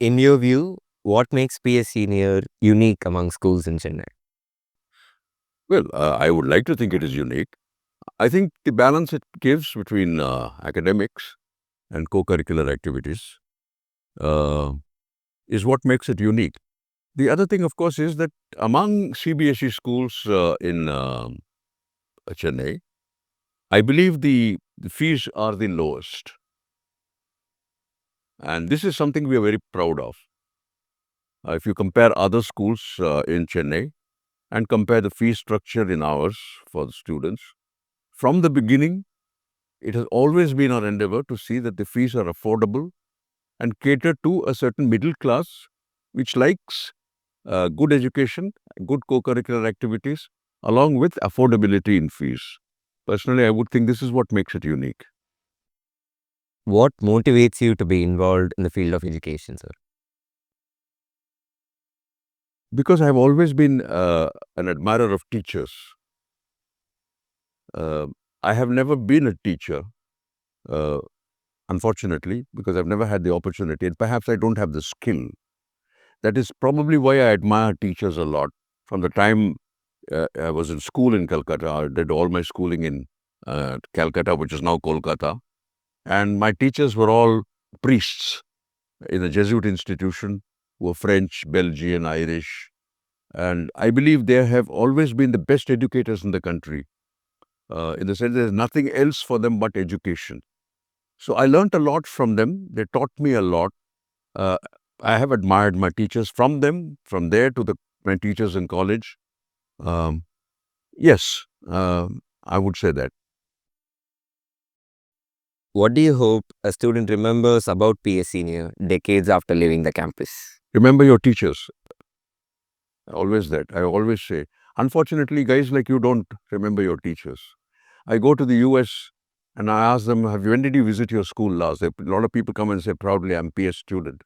In your view, what makes P.S.Senior unique among schools in Chennai? Well, I would like to think it is unique. I think the balance it gives between academics and co-curricular activities uh, is what makes it unique. The other thing, of course, is that among CBSE schools in Chennai, I believe the fees are the lowest. And this is something we are very proud of. If you compare other schools in Chennai and compare the fee structure in ours for the students, from the beginning, it has always been our endeavor to see that the fees are affordable and cater to a certain middle class which likes good education, good co-curricular activities, along with affordability in fees. Personally, I would think this is what makes it unique. What motivates you to be involved in the field of education, sir? Because I've always been an admirer of teachers. Uh, I have never been a teacher, uh, unfortunately, because I've never had the opportunity, and perhaps I don't have the skill. That is probably why I admire teachers a lot. From the time I was in school in Calcutta, I did all my schooling in Calcutta, which is now Kolkata, and my teachers were all priests in a Jesuit institution who were French, Belgian, Irish, and I believe they have always been the best educators in the country. In the sense, there's nothing else for them but education. So I learnt a lot from them. They taught me a lot. Uh, I have admired my teachers from them, from there to my teachers in college. Um, yes, I would say that. What do you hope a student remembers about P.S.Senior decades after leaving the campus? Remember your teachers. Always that. I always say. Unfortunately, guys like you don't remember your teachers. I go to the US and I ask them, when did you visit your school last? A lot of people come and say proudly, I'm PS student.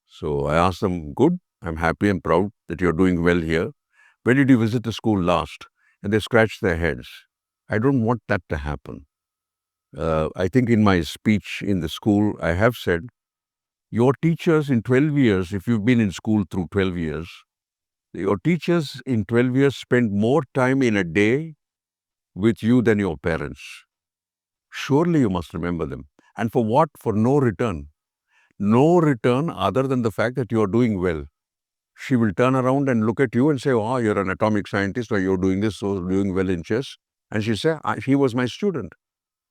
So I ask them, good, I'm happy and proud that you're doing well here. When did you visit the school last? And they scratch their heads. I don't want that to happen. I think in my speech in the school, I have said, your teachers in 12 years, if you've been in school through 12 years, your teachers in 12 years spend more time in a day with you than your parents. Surely you must remember them. And for what? For no return. No return other than the fact that you are doing well. She will turn around and look at you and say, oh, you're an atomic scientist or you're doing this, so doing well in chess. And she say, he was my student.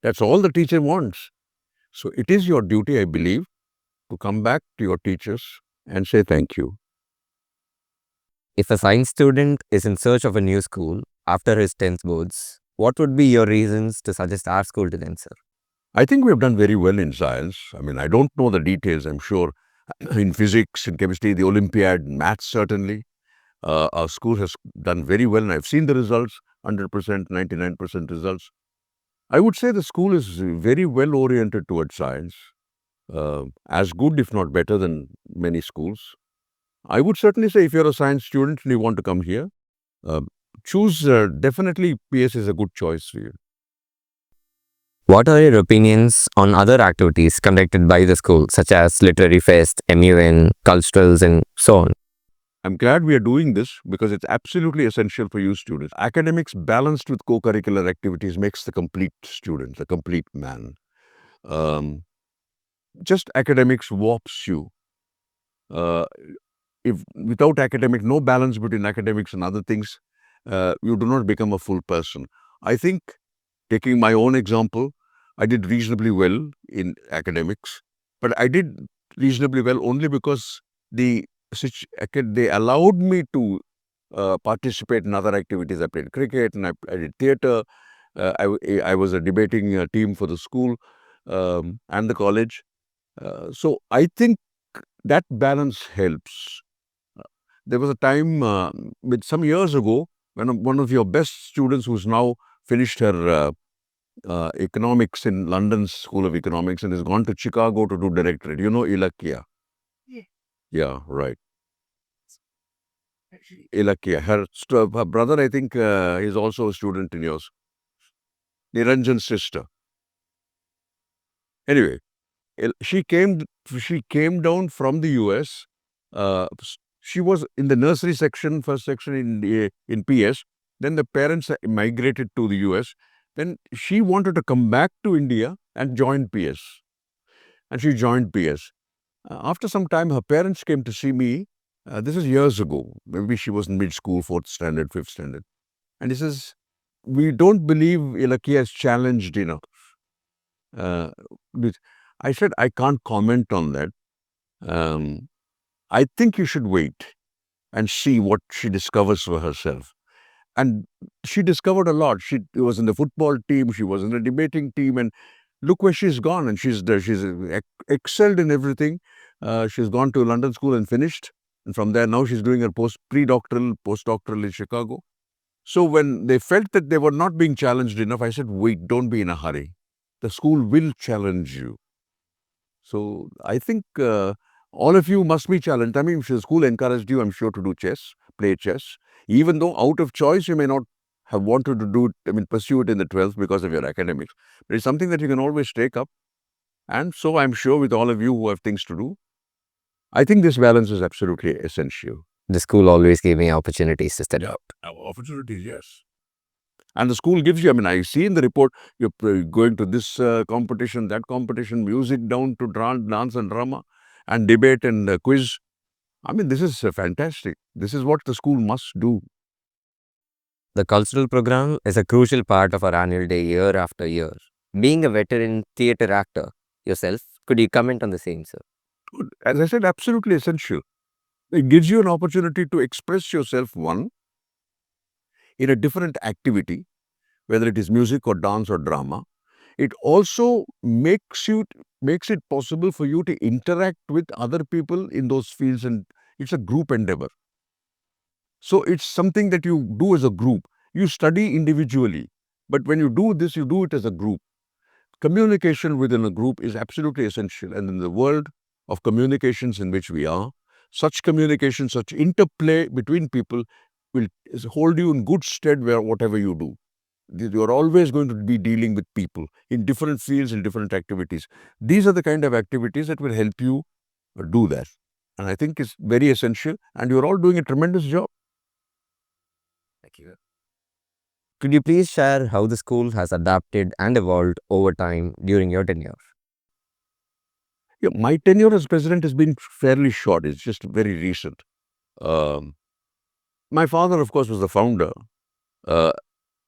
That's all the teacher wants. So it is your duty, I believe, to come back to your teachers and say thank you. If a science student is in search of a new school after his 10th boards, what would be your reasons to suggest our school to them, sir? I think we have done very well in science. I mean, I don't know the details, I'm sure. In physics, in chemistry, the Olympiad, maths, certainly. Our school has done very well, and I've seen the results 100%, 99% results. I would say the school is very well oriented towards science, as good, if not better, than many schools. I would certainly say if you're a science student and you want to come here, uh, choose definitely PS is a good choice for you. What are your opinions on other activities conducted by the school, such as Literary Fest, MUN, culturals, and so on? I'm glad we are doing this because it's absolutely essential for you students. Academics balanced with co-curricular activities makes the complete student, the complete man. Um, just academics warps you. Uh, if without academic, no balance between academics and other things, you do not become a full person. I think, taking my own example, I did reasonably well in academics, but I did reasonably well only because they allowed me to participate in other activities. I played cricket and I did theatre. I was a debating team for the school and the college. So I think that balance helps. There was a time with some years ago when one of your best students who's now finished her economics in London's School of Economics and has gone to Chicago to do directorate. You know Ilakia? Yeah, right. Ilakia. Her brother, I think, is also a student in yours. Niranjan's sister. Anyway, She came down from the US. She was in the nursery section, first section in PS. Then the parents migrated to the US. Then she wanted to come back to India and join PS. And she joined PS. After some time, her parents came to see me. This is years ago. Maybe she was in mid school, fourth standard, fifth standard. And he says, "We don't believe Ilaki has challenged enough." Uh, I said, "I can't comment on that. Um, I think you should wait and see what she discovers for herself." And she discovered a lot. She was in the football team, she was in the debating team, and look where she's gone. And she's excelled in everything. She's gone to London school and finished. And from there, now she's doing her pre-doctoral, postdoctoral in Chicago. So when they felt that they were not being challenged enough, I said, "Wait, don't be in a hurry. The school will challenge you." So I think all of you must be challenged. I mean, if the school encouraged you, I'm sure, to do chess, play chess, even though out of choice you may not have wanted to do it, pursue it in the 12th because of your academics. But it's something that you can always take up. And so I'm sure with all of you who have things to do, I think this balance is absolutely essential. The school always gave me opportunities to study. Opportunities, yes. And the school gives you, I see in the report, you're going to this competition, that competition, music down to dance and drama, and debate and quiz. This is fantastic. This is what the school must do. The cultural program is a crucial part of our annual day year after year. Being a veteran theatre actor yourself, could you comment on the same, sir? As I said, absolutely essential. It gives you an opportunity to express yourself, one, in a different activity, whether it is music or dance or drama. It also makes it possible for you to interact with other people in those fields, and it's a group endeavor. So it's something that you do as a group. You study individually, but when you do this, you do it as a group. Communication within a group is absolutely essential. And in the world of communications in which we are, such communication, such interplay between people will hold you in good stead where whatever you do. You are always going to be dealing with people in different fields, in different activities. These are the kind of activities that will help you do that. And I think it's very essential. And you're all doing a tremendous job. Thank you. Could you please share how the school has adapted and evolved over time during your tenure? Yeah, my tenure as president has been fairly short. It's just very recent. Um, my father, of course, was the founder. Uh,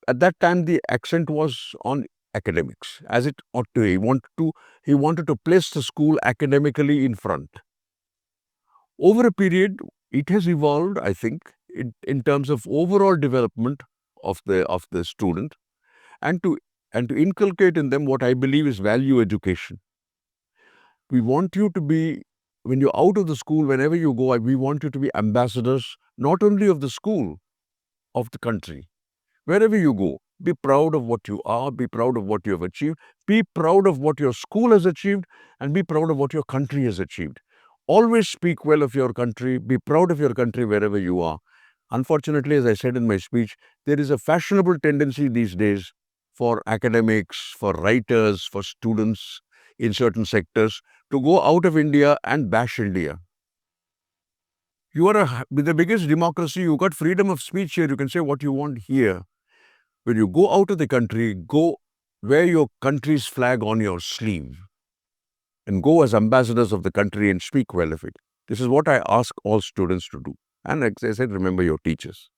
at that time, the accent was on academics, as it ought to. He wanted to place the school academically in front. Over a period, it has evolved, I think, in terms of overall development of the student, and to inculcate in them what I believe is value education. We want you to be, when you're out of the school, whenever you go, we want you to be ambassadors, not only of the school, of the country. Wherever you go, be proud of what you are, be proud of what you have achieved, be proud of what your school has achieved, and be proud of what your country has achieved. Always speak well of your country, be proud of your country wherever you are. Unfortunately, as I said in my speech, there is a fashionable tendency these days for academics, for writers, for students in certain sectors to go out of India and bash India. You are with the biggest democracy, you got freedom of speech here, you can say what you want here. When you go out of the country, go wear your country's flag on your sleeve and go as ambassadors of the country and speak well of it. This is what I ask all students to do. And as I said, remember your teachers.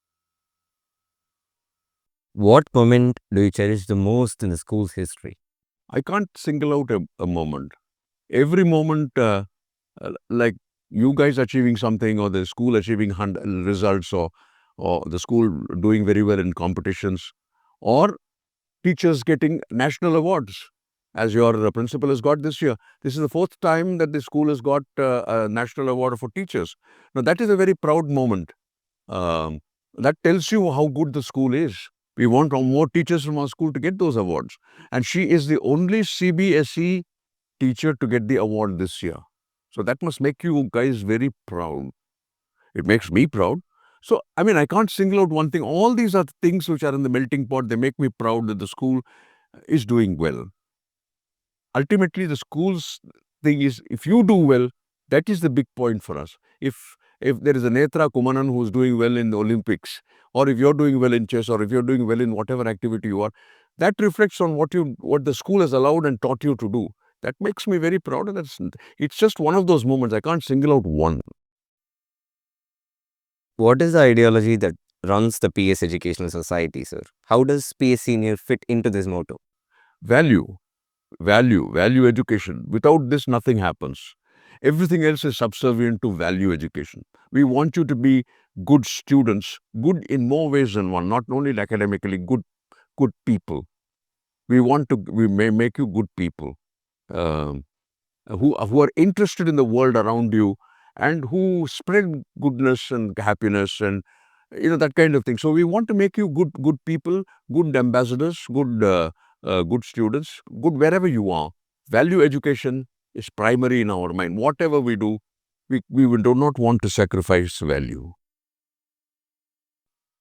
What moment do you cherish the most in the school's history? I can't single out a moment. Every moment, like you guys achieving something, or the school achieving results, or the school doing very well in competitions, or teachers getting national awards, as your principal has got this year. This is the fourth time that the school has got a national award for teachers. Now, that is a very proud moment. Um, that tells you how good the school is. We want more teachers from our school to get those awards. And she is the only CBSE teacher to get the award this year. So that must make you guys very proud. It makes me proud. So, I can't single out one thing. All these are things which are in the melting pot. They make me proud that the school is doing well. Ultimately, the schools, thing is, if you do well, that is the big point for us. If there is a Netra Kumanan who's doing well in the Olympics, or if you're doing well in chess, or if you're doing well in whatever activity you are, that reflects on what the school has allowed and taught you to do. That makes me very proud, and it's just one of those moments. I can't single out one. What is the ideology that runs the PS Educational Society, sir? How does PS Senior fit into this motto? Value, value education. Without this, nothing happens. Everything else is subservient to value education. We want you to be good students, good in more ways than one, not only academically, good people. We may make you good people. Um, who are interested in the world around you and who spread goodness and happiness and that kind of thing. So we want to make you good people, good ambassadors, good students, good wherever you are. Value education is primary in our mind. Whatever we do, we do not want to sacrifice value.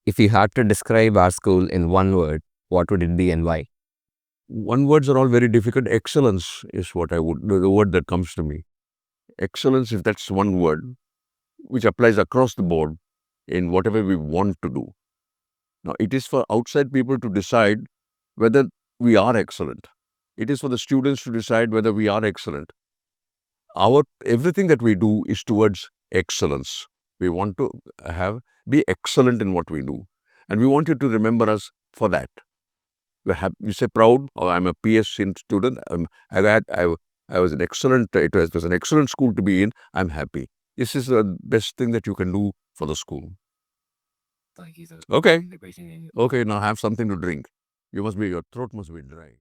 If you had to describe our school in one word, what would it be and why? One words are all very difficult. Excellence is what the word that comes to me. Excellence, if that's one word, which applies across the board in whatever we want to do. Now, it is for outside people to decide whether we are excellent. It is for the students to decide whether we are excellent. Everything that we do is towards excellence. We want to be excellent in what we do, and we want you to remember us for that. We say proud. Oh, I'm a P.S.Senior student. I was an excellent. It was an excellent school to be in. I'm happy. This is the best thing that you can do for the school. Okay. Okay, now have something to drink. Your throat must be dry.